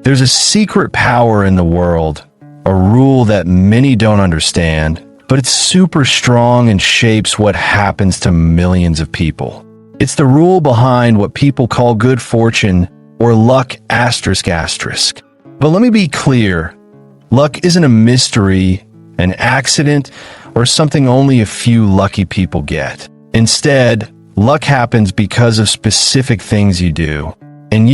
There's a secret power in the world, a rule that many don't understand, but it's super strong and shapes what happens to millions of people. It's the rule behind what people call good fortune or luck ***. But let me be clear, luck isn't a mystery, an accident, or something only a few lucky people get. Instead, luck happens because of specific things you do. And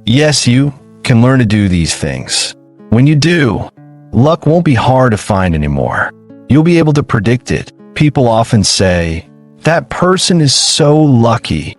yes, you can learn to do these things. When you do, luck won't be hard to find anymore. You'll be able to predict it. People often say, that person is so lucky.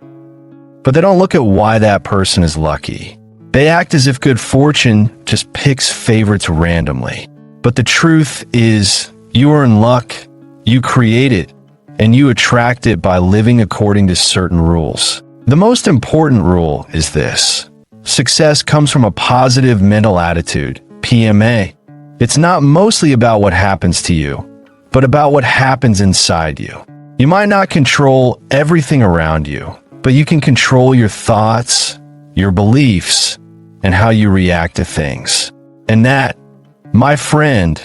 But they don't look at why that person is lucky. They act as if good fortune just picks favorites randomly. But the truth is, you are in luck, you create it, and you attract it by living according to certain rules. The most important rule is this: success comes from a positive mental attitude, PMA. It's not mostly about what happens to you, but about what happens inside you. You might not control everything around you, but you can control your thoughts, your beliefs, and how you react to things. And that, my friend,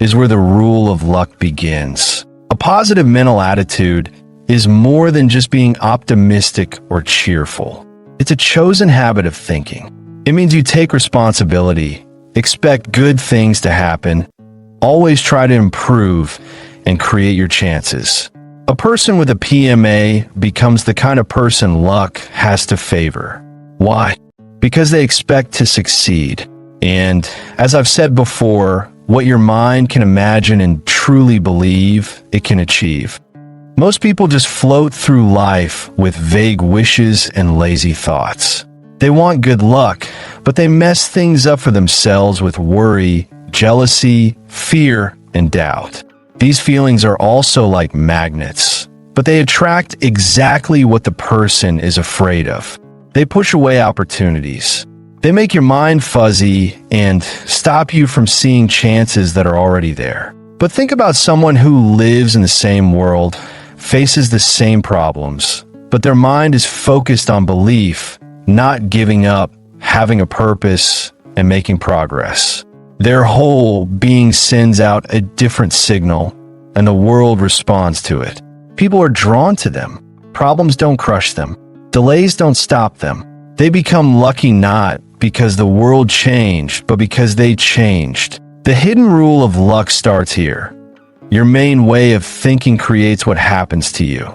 is where the rule of luck begins. A positive mental attitude is more than just being optimistic or cheerful. It's a chosen habit of thinking. It means you take responsibility, expect good things to happen, always try to improve, and create your chances. A person with a PMA becomes the kind of person luck has to favor. Why? Because they expect to succeed. And as I've said before, what your mind can imagine and truly believe, it can achieve. Most people just float through life with vague wishes and lazy thoughts. They want good luck, but they mess things up for themselves with worry, jealousy, fear, and doubt. These feelings are also like magnets, but they attract exactly what the person is afraid of. They push away opportunities. They make your mind fuzzy and stop you from seeing chances that are already there. But think about someone who lives in the same world, faces the same problems, but their mind is focused on belief, not giving up, having a purpose, and making progress. Their whole being sends out a different signal, and the world responds to it. People are drawn to them. Problems don't crush them. Delays don't stop them. They become lucky not because the world changed, but because they changed. The hidden rule of luck starts here. Your main way of thinking creates what happens to you.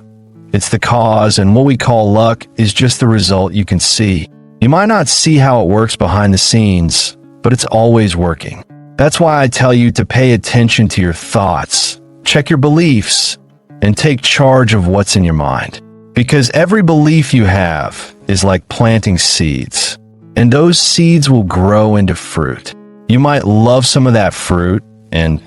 It's the cause, and what we call luck is just the result you can see. You might not see how it works behind the scenes, but it's always working. That's why I tell you to pay attention to your thoughts, check your beliefs, and take charge of what's in your mind. Because every belief you have is like planting seeds, and those seeds will grow into fruit. You might love some of that fruit, and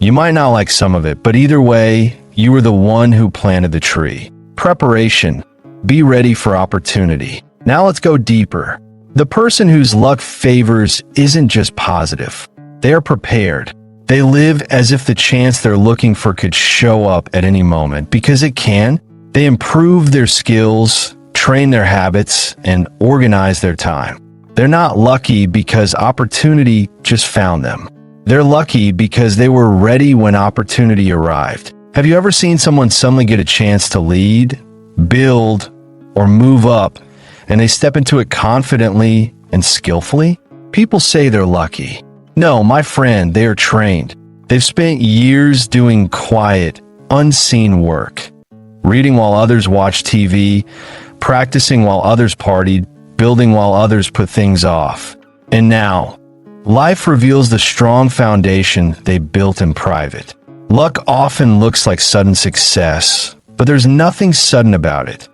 you might not like some of it, but either way, you were the one who planted the tree. Preparation. Be ready for opportunity. Now let's go deeper. The person whose luck favors isn't just positive. They are prepared. They live as if the chance they're looking for could show up at any moment, because it can. They improve their skills, train their habits, and organize their time. They're not lucky because opportunity just found them. They're lucky because they were ready when opportunity arrived. Have you ever seen someone suddenly get a chance to lead, build, or move up, and they step into it confidently and skillfully? People say they're lucky. No, my friend, they are trained. They've spent years doing quiet, unseen work. Reading while others watch TV, practicing while others partied, building while others put things off. And now, life reveals the strong foundation they built in private. Luck often looks like sudden success, but there's nothing sudden about it.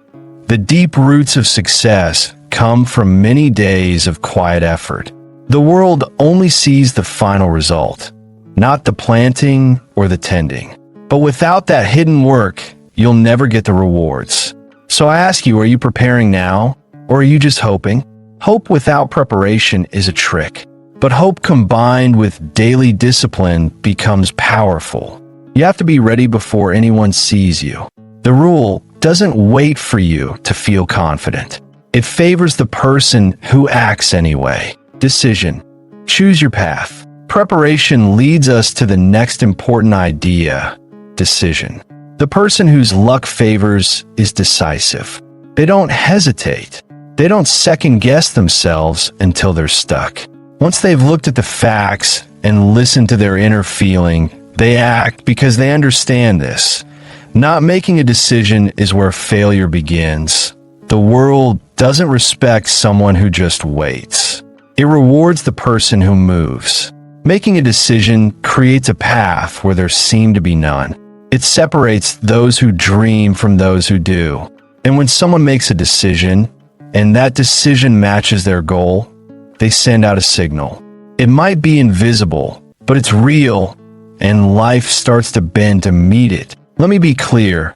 The deep roots of success come from many days of quiet effort. The world only sees the final result, not the planting or the tending. But without that hidden work, you'll never get the rewards. So I ask you, are you preparing now, or are you just hoping? Hope without preparation is a trick, but hope combined with daily discipline becomes powerful. You have to be ready before anyone sees you. The rule doesn't wait for you to feel confident. It favors the person who acts anyway. Decision. Choose your path. Preparation leads us to the next important idea, decision. The person whose luck favors is decisive. They don't hesitate. They don't second-guess themselves until they're stuck. Once they've looked at the facts and listened to their inner feeling, they act because they understand this. Not making a decision is where failure begins. The world doesn't respect someone who just waits. It rewards the person who moves. Making a decision creates a path where there seem to be none. It separates those who dream from those who do. And when someone makes a decision, and that decision matches their goal, they send out a signal. It might be invisible, but it's real, and life starts to bend to meet it. Let me be clear.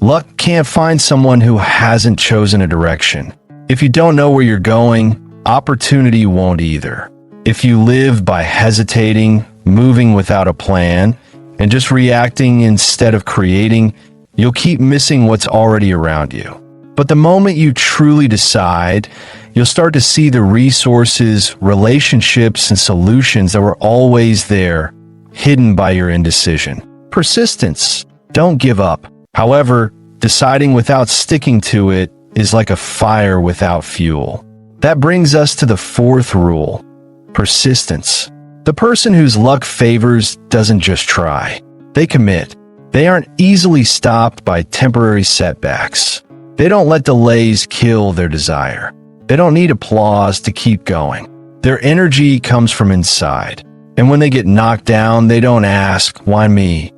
Luck can't find someone who hasn't chosen a direction. If you don't know where you're going, opportunity won't either. If you live by hesitating, moving without a plan, and just reacting instead of creating, you'll keep missing what's already around you. But the moment you truly decide, you'll start to see the resources, relationships, and solutions that were always there, hidden by your indecision. Persistence. Don't give up. However, deciding without sticking to it is like a fire without fuel. That brings us to the fourth rule, persistence. The person whose luck favors doesn't just try. They commit. They aren't easily stopped by temporary setbacks. They don't let delays kill their desire. They don't need applause to keep going. Their energy comes from inside. And when they get knocked down, they don't ask, "Why me?"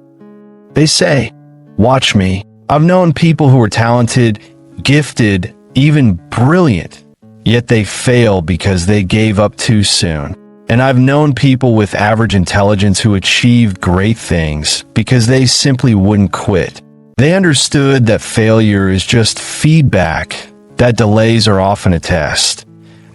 They say, "Watch me." I've known people who were talented, gifted, even brilliant, yet they fail because they gave up too soon. And I've known people with average intelligence who achieved great things because they simply wouldn't quit. They understood that failure is just feedback, that delays are often a test,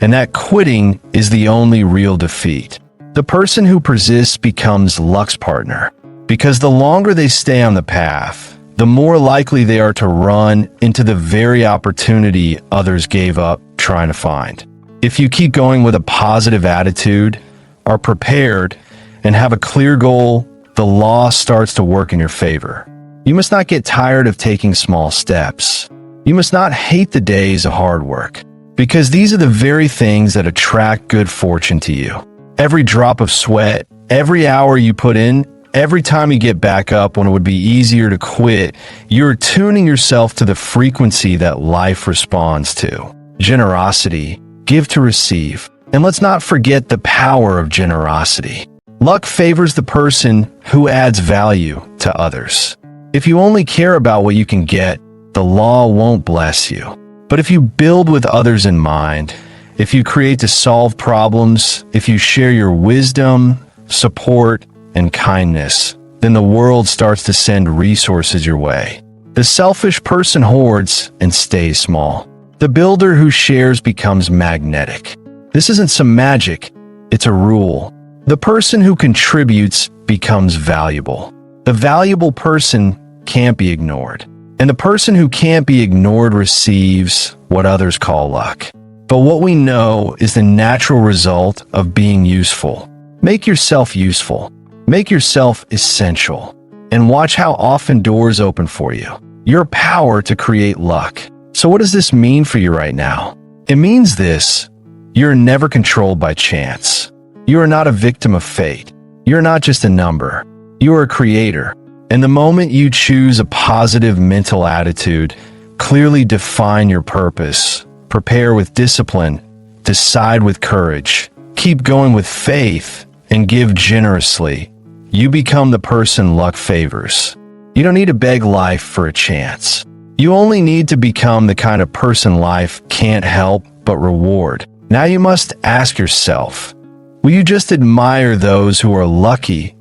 and that quitting is the only real defeat. The person who persists becomes luck's partner, because the longer they stay on the path, the more likely they are to run into the very opportunity others gave up trying to find. If you keep going with a positive attitude, are prepared, and have a clear goal, the law starts to work in your favor. You must not get tired of taking small steps. You must not hate the days of hard work, because these are the very things that attract good fortune to you. Every drop of sweat, every hour you put in, every time you get back up when it would be easier to quit, you're tuning yourself to the frequency that life responds to. Generosity, give to receive. And let's not forget the power of generosity. Luck favors the person who adds value to others. If you only care about what you can get, the law won't bless you. But if you build with others in mind, if you create to solve problems, if you share your wisdom, support, and kindness, then the world starts to send resources your way. The selfish person hoards and stays small. The builder who shares becomes magnetic. This isn't some magic, it's a rule. The person who contributes becomes valuable. The valuable person can't be ignored. And the person who can't be ignored receives what others call luck. But what we know is the natural result of being useful. Make yourself useful. Make yourself essential. And watch how often doors open for you. Your power to create luck. So what does this mean for you right now? It means this. You're never controlled by chance. You are not a victim of fate. You're not just a number. You are a creator. And the moment you choose a positive mental attitude, clearly define your purpose, prepare with discipline, decide with courage, keep going with faith, and give generously, you become the person luck favors. You don't need to beg life for a chance. You only need to become the kind of person life can't help but reward. Now you must ask yourself, will you just admire those who are lucky,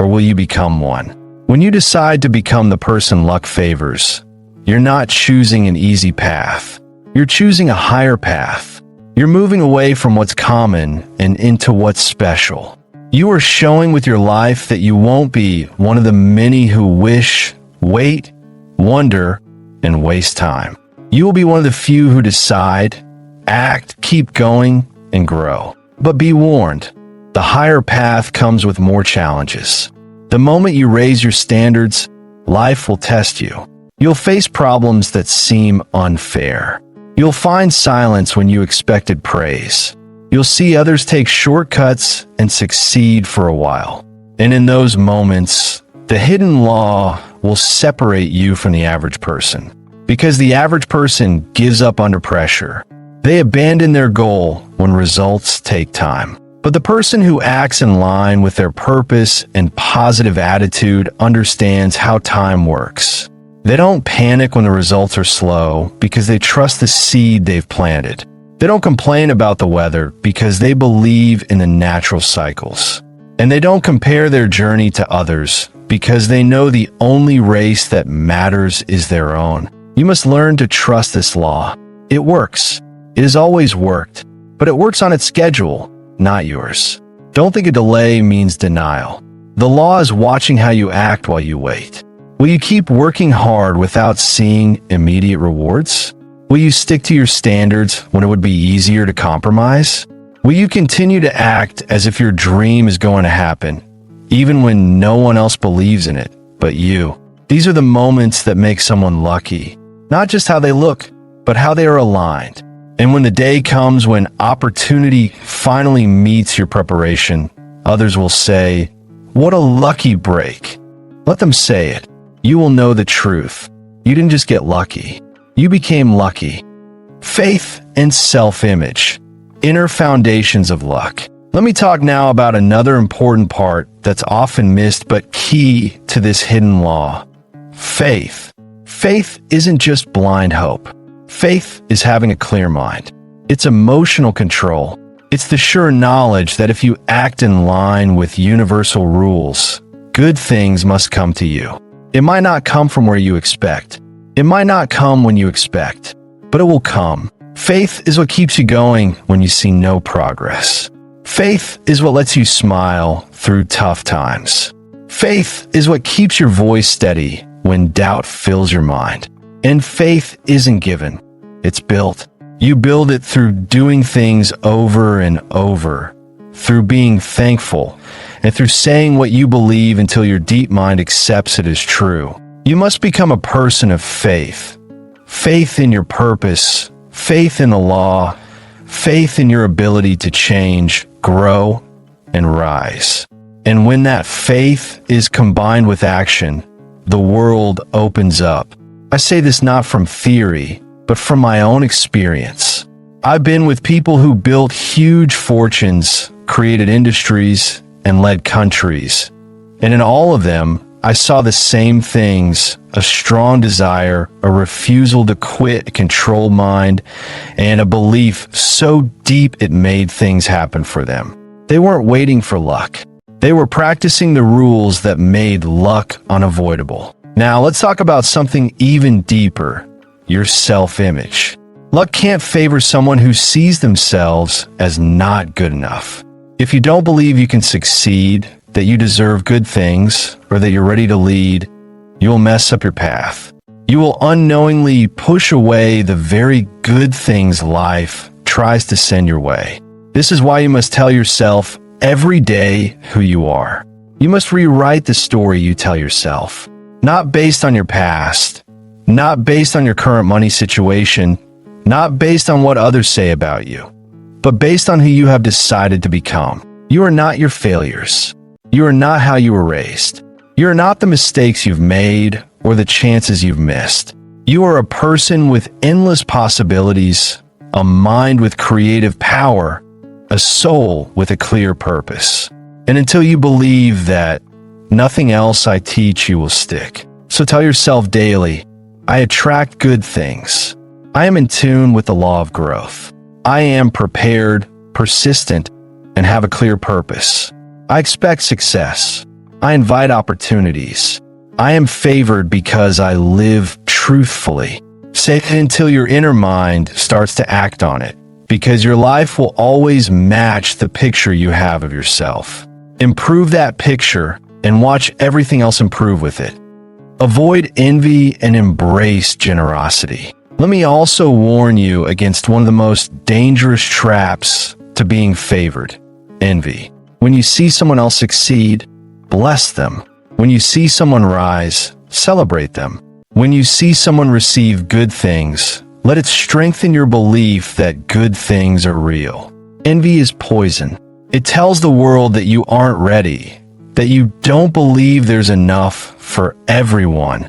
or will you become one? When you decide to become the person luck favors, you're not choosing an easy path. You're choosing a higher path. You're moving away from what's common and into what's special. You are showing with your life that you won't be one of the many who wish, wait, wonder, and waste time. You will be one of the few who decide, act, keep going, and grow. But be warned, the higher path comes with more challenges. The moment you raise your standards, life will test you. You'll face problems that seem unfair. You'll find silence when you expected praise. You'll see others take shortcuts and succeed for a while. And in those moments, the hidden law will separate you from the average person. Because the average person gives up under pressure. They abandon their goal when results take time. But the person who acts in line with their purpose and positive attitude understands how time works. They don't panic when the results are slow because they trust the seed they've planted. They don't complain about the weather because they believe in the natural cycles. And they don't compare their journey to others because they know the only race that matters is their own. You must learn to trust this law. It works. It has always worked, but it works on its schedule, not yours. Don't think a delay means denial. The law is watching how you act while you wait. Will you keep working hard without seeing immediate rewards? Will you stick to your standards when it would be easier to compromise? Will you continue to act as if your dream is going to happen, even when no one else believes in it but you? These are the moments that make someone lucky, not just how they look, but how they are aligned. And when the day comes when opportunity finally meets your preparation, others will say, "What a lucky break." Let them say it. You will know the truth. You didn't just get lucky. You became lucky. Faith and self-image, inner foundations of luck. Let me talk now about another important part that's often missed but key to this hidden law. Faith. Faith isn't just blind hope. Faith is having a clear mind. It's emotional control. It's the sure knowledge that if you act in line with universal rules, good things must come to you. It might not come from where you expect. It might not come when you expect, but it will come. Faith is what keeps you going when you see no progress. Faith is what lets you smile through tough times. Faith is what keeps your voice steady when doubt fills your mind. And faith isn't given, it's built. You build it through doing things over and over, through being thankful, and through saying what you believe until your deep mind accepts it as true. You must become a person of faith. Faith in your purpose, faith in the law, faith in your ability to change, grow, and rise. And when that faith is combined with action, the world opens up. I say this not from theory, but from my own experience. I've been with people who built huge fortunes, created industries, and led countries. And in all of them, I saw the same things: a strong desire, a refusal to quit, a controlled mind, and a belief so deep it made things happen for them. They weren't waiting for luck. They were practicing the rules that made luck unavoidable. Now let's talk about something even deeper: your self-image. Luck can't favor someone who sees themselves as not good enough. If you don't believe you can succeed, that you deserve good things, or that you're ready to lead, you will mess up your path. You will unknowingly push away the very good things life tries to send your way. This is why you must tell yourself every day who you are. You must rewrite the story you tell yourself, not based on your past, not based on your current money situation, not based on what others say about you, but based on who you have decided to become. You are not your failures. You are not how you were raised. You are not the mistakes you've made or the chances you've missed. You are a person with endless possibilities, a mind with creative power, a soul with a clear purpose. And until you believe that, nothing else I teach you will stick. So tell yourself daily, I attract good things. I am in tune with the law of growth. I am prepared, persistent, and have a clear purpose. I expect success. I invite opportunities. I am favored because I live truthfully. Say it until your inner mind starts to act on it, because your life will always match the picture you have of yourself. Improve that picture and watch everything else improve with it. Avoid envy and embrace generosity. Let me also warn you against one of the most dangerous traps to being favored, envy. When you see someone else succeed, bless them. When you see someone rise, celebrate them. When you see someone receive good things, let it strengthen your belief that good things are real. Envy is poison. It tells the world that you aren't ready, that you don't believe there's enough for everyone,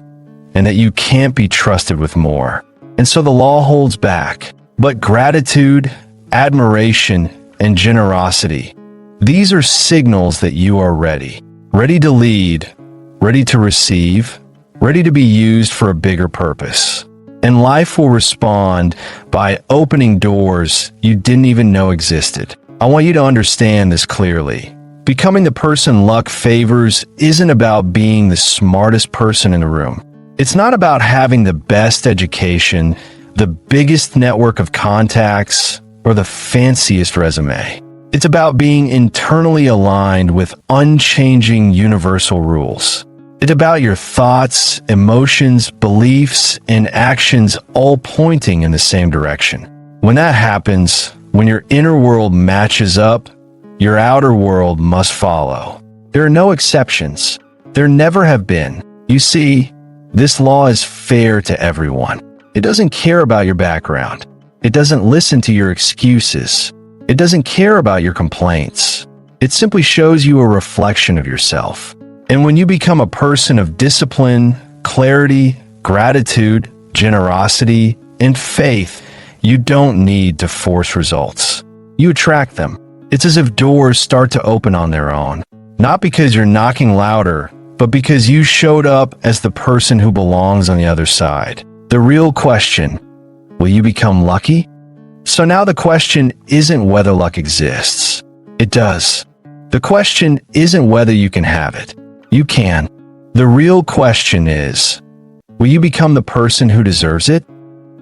and that you can't be trusted with more. And so the law holds back. But gratitude, admiration, and generosity, these are signals that you are ready. Ready to lead, ready to receive, ready to be used for a bigger purpose. And life will respond by opening doors you didn't even know existed. I want you to understand this clearly. Becoming the person luck favors isn't about being the smartest person in the room. It's not about having the best education, the biggest network of contacts, or the fanciest resume. It's about being internally aligned with unchanging universal rules. It's about your thoughts, emotions, beliefs, and actions all pointing in the same direction. When that happens, when your inner world matches up, your outer world must follow. There are no exceptions. There never have been. You see, this law is fair to everyone. It doesn't care about your background. It doesn't listen to your excuses. It doesn't care about your complaints. It simply shows you a reflection of yourself. And when you become a person of discipline, clarity, gratitude, generosity, and faith, you don't need to force results. You attract them. It's as if doors start to open on their own. Not because you're knocking louder, but because you showed up as the person who belongs on the other side. The real question, will you become lucky? So now the question isn't whether luck exists. It does. The question isn't whether you can have it. You can. The real question is, will you become the person who deserves it?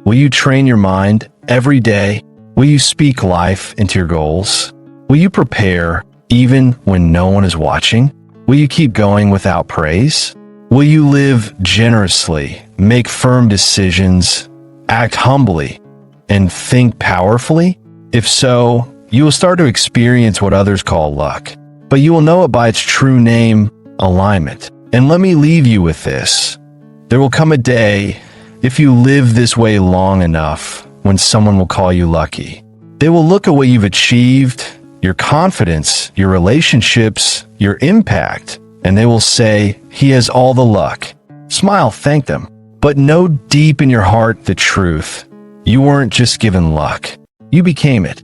Will you train your mind every day? Will you speak life into your goals? Will you prepare even when no one is watching? Will you keep going without praise? Will you live generously, make firm decisions, act humbly, and think powerfully? If so, you will start to experience what others call luck, but you will know it by its true name, alignment. And let me leave you with this. There will come a day, if you live this way long enough, when someone will call you lucky. They will look at what you've achieved, your confidence, your relationships, your impact, and they will say, he has all the luck. Smile, thank them. But know deep in your heart the truth. You weren't just given luck. You became it.